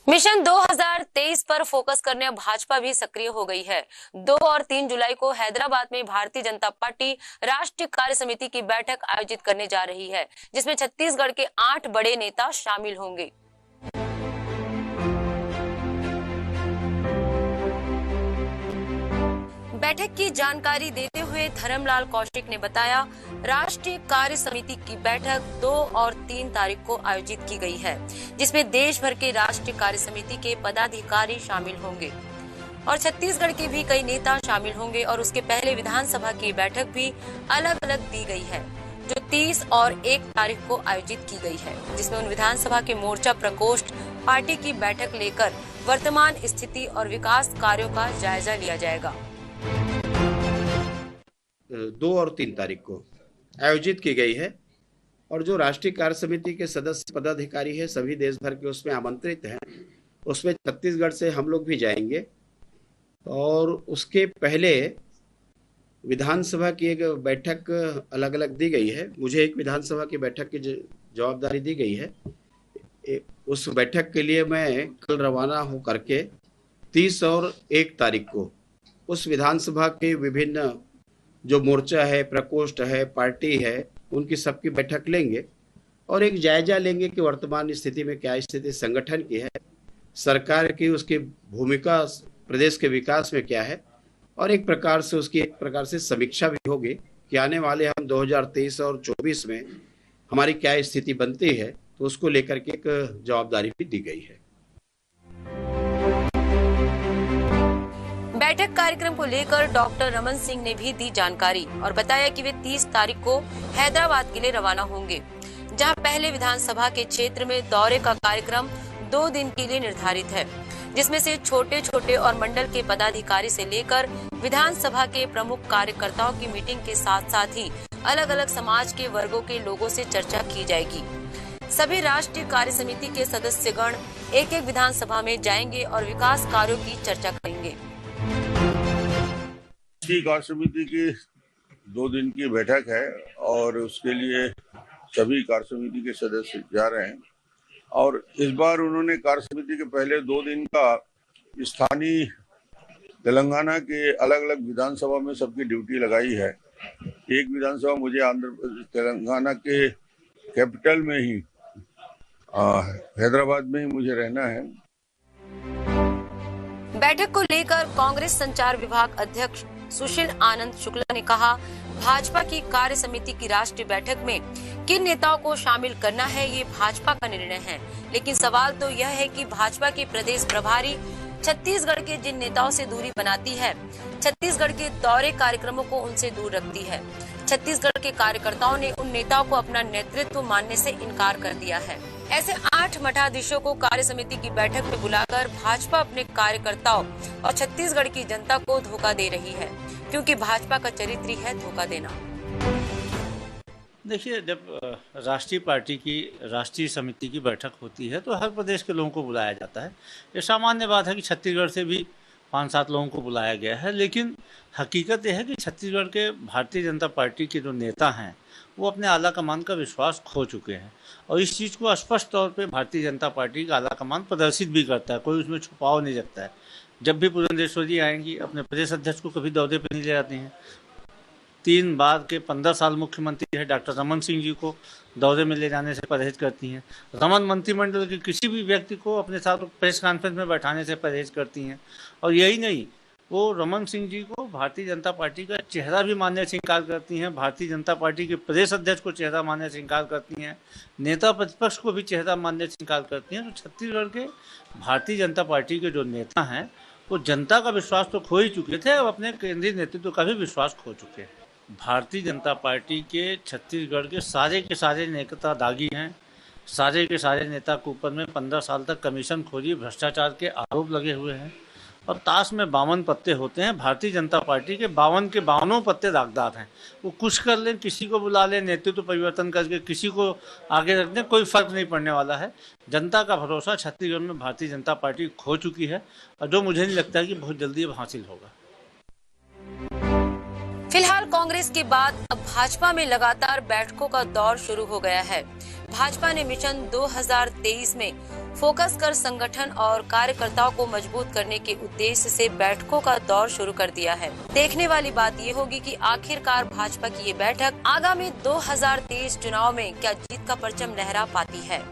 Mission 2023 पर focus करने भाजपा भी सक्रिय हो गई है। 2 और 3 जुलाई को हैदराबाद में भारतीय जनता पार्टी राष्ट्रीय कार्य समिति की बैठक आयोजित करने जा रही है, जिसमें छत्तीसगढ़ के 8 बड़े नेता शामिल होंगे। बैठक की जानकारी देते हुए धर्मलाल कौशिक ने बताया, राष्ट्रीय कार्य समिति की बैठक 2 और 3 तारीख को आयोजित की गई है, जिसमें देश भर के राष्ट्रीय कार्य समिति के पदाधिकारी शामिल होंगे और छत्तीसगढ़ के भी कई नेता शामिल होंगे। और उसके पहले विधानसभा की बैठक भी अलग अलग दी गई है, जो 30 और 1 तारीख को आयोजित की गई है, जिसमें उन विधानसभा के मोर्चा प्रकोष्ठ पार्टी की बैठक लेकर वर्तमान स्थिति और विकास कार्यों का जायजा लिया जाएगा। 2 और 3 तारीख को आयोजित की गई है और जो राष्ट्रीय कार्य समिति के सदस्य पदाधिकारी है सभी देश भर के उसमें आमंत्रित हैं। उसमें छत्तीसगढ़ से हम लोग भी जाएंगे और उसके पहले विधानसभा की एक बैठक अलग अलग दी गई है। मुझे एक विधानसभा की बैठक की जवाबदारी दी गई है। उस बैठक के लिए मैं कल रवाना हो करके 30 और 1 तारीख को उस विधानसभा के विभिन्न जो मोर्चा है, प्रकोष्ठ है, पार्टी है, उनकी सबकी बैठक लेंगे और एक जायजा लेंगे कि वर्तमान स्थिति में क्या स्थिति संगठन की है, सरकार की उसकी भूमिका प्रदेश के विकास में क्या है और एक प्रकार से समीक्षा भी होगी कि आने वाले हम 2023 और 24 में हमारी क्या स्थिति बनती है, तो उसको लेकर के एक जवाबदारी भी दी गई है। बैठक कार्यक्रम को लेकर डॉक्टर रमन सिंह ने भी दी जानकारी और बताया कि वे 30 तारीख को हैदराबाद के लिए रवाना होंगे, जहां पहले विधानसभा के क्षेत्र में दौरे का कार्यक्रम 2 दिन के लिए निर्धारित है, जिसमें से छोटे छोटे और मंडल के पदाधिकारी से लेकर विधानसभा के प्रमुख कार्यकर्ताओं की मीटिंग के साथ साथ ही अलग अलग समाज के वर्गों के लोगों से चर्चा की जाएगी। सभी राष्ट्रीय कार्य समिति के सदस्यगण एक एक विधानसभा में जाएंगे और विकास कार्यों की चर्चा करेंगे। कार्य समिति की 2 दिन की बैठक है और उसके लिए सभी कार्य समिति के सदस्य जा रहे हैं और इस बार उन्होंने कार्य समिति के पहले 2 दिन का स्थानीय तेलंगाना के अलग अलग विधानसभा में सबकी ड्यूटी लगाई है। एक विधानसभा मुझे आंध्र प्रदेश तेलंगाना के कैपिटल में ही हैदराबाद में ही मुझे रहना है। बैठक को लेकर कांग्रेस संचार विभाग अध्यक्ष सुशील आनंद शुक्ला ने कहा, भाजपा की कार्य समिति की राष्ट्रीय बैठक में किन नेताओं को शामिल करना है ये भाजपा का निर्णय है, लेकिन सवाल तो यह है कि भाजपा के प्रदेश प्रभारी छत्तीसगढ़ के जिन नेताओं से दूरी बनाती है, छत्तीसगढ़ के दौरे कार्यक्रमों को उनसे दूर रखती है। छत्तीसगढ़ के कार्यकर्ताओं ने उन नेताओं को अपना नेतृत्व मानने से इनकार कर दिया है। ऐसे 8 मठाधीशों को कार्य समिति की बैठक में बुलाकर भाजपा अपने कार्यकर्ताओं और छत्तीसगढ़ की जनता को धोखा दे रही है, क्योंकि भाजपा का चरित्र ही है धोखा देना। देखिए, जब राष्ट्रीय पार्टी की राष्ट्रीय समिति की बैठक होती है तो हर प्रदेश के लोगों को बुलाया जाता है। ये सामान्य बात है कि छत्तीसगढ़ से भी 5-7 लोगों को बुलाया गया है, लेकिन हकीकत यह है कि छत्तीसगढ़ के भारतीय जनता पार्टी के जो नेता हैं वो अपने आला कमान का विश्वास खो चुके हैं और इस चीज़ को स्पष्ट तौर पे भारतीय जनता पार्टी का आला कमान प्रदर्शित भी करता है। कोई उसमें छुपाव नहीं रखता है। जब भी पुरंदेश्वरी आएंगी अपने प्रदेश अध्यक्ष को कभी दौरे पर नहीं ले जाती हैं। 3 बार के 15 साल मुख्यमंत्री है डॉक्टर रमन सिंह जी को दौरे में ले जाने से परहेज करती हैं। रमन मंत्रिमंडल के किसी भी व्यक्ति को अपने साथ प्रेस कॉन्फ्रेंस में बैठाने से परहेज करती हैं। और यही नहीं, वो रमन सिंह जी को भारतीय जनता पार्टी का चेहरा भी मानने से इनकार करती हैं, भारतीय जनता पार्टी के प्रदेश अध्यक्ष को चेहरा मानने से इनकार करती हैं, नेता प्रतिपक्ष को भी चेहरा मानने से इनकार करती हैं। तो छत्तीसगढ़ के भारतीय जनता पार्टी के जो नेता हैं वो जनता का विश्वास तो खो ही चुके थे और अपने केंद्रीय नेतृत्व का भी विश्वास खो चुके हैं। भारतीय जनता पार्टी के छत्तीसगढ़ के सारे नेता दागी हैं। सारे के सारे नेता के ऊपर में 15 साल तक कमीशन खोरी, भ्रष्टाचार के आरोप लगे हुए हैं और ताश में 52 पत्ते होते हैं। भारतीय जनता पार्टी के 52 के 52 पत्ते दागदार हैं। वो कुछ कर लें, किसी को बुला लें, नेतृत्व परिवर्तन करके किसी को आगे रख दें, कोई फर्क नहीं पड़ने वाला है। जनता का भरोसा छत्तीसगढ़ में भारतीय जनता पार्टी खो चुकी है और जो मुझे नहीं लगता कि बहुत जल्दी अब हासिल होगा। फिलहाल कांग्रेस के बाद अब भाजपा में लगातार बैठकों का दौर शुरू हो गया है। भाजपा ने मिशन 2023 में फोकस कर संगठन और कार्यकर्ताओं को मजबूत करने के उद्देश्य से बैठकों का दौर शुरू कर दिया है। देखने वाली बात ये होगी कि आखिरकार भाजपा की ये बैठक आगामी 2023 चुनाव में क्या जीत का परचम लहरा पाती है।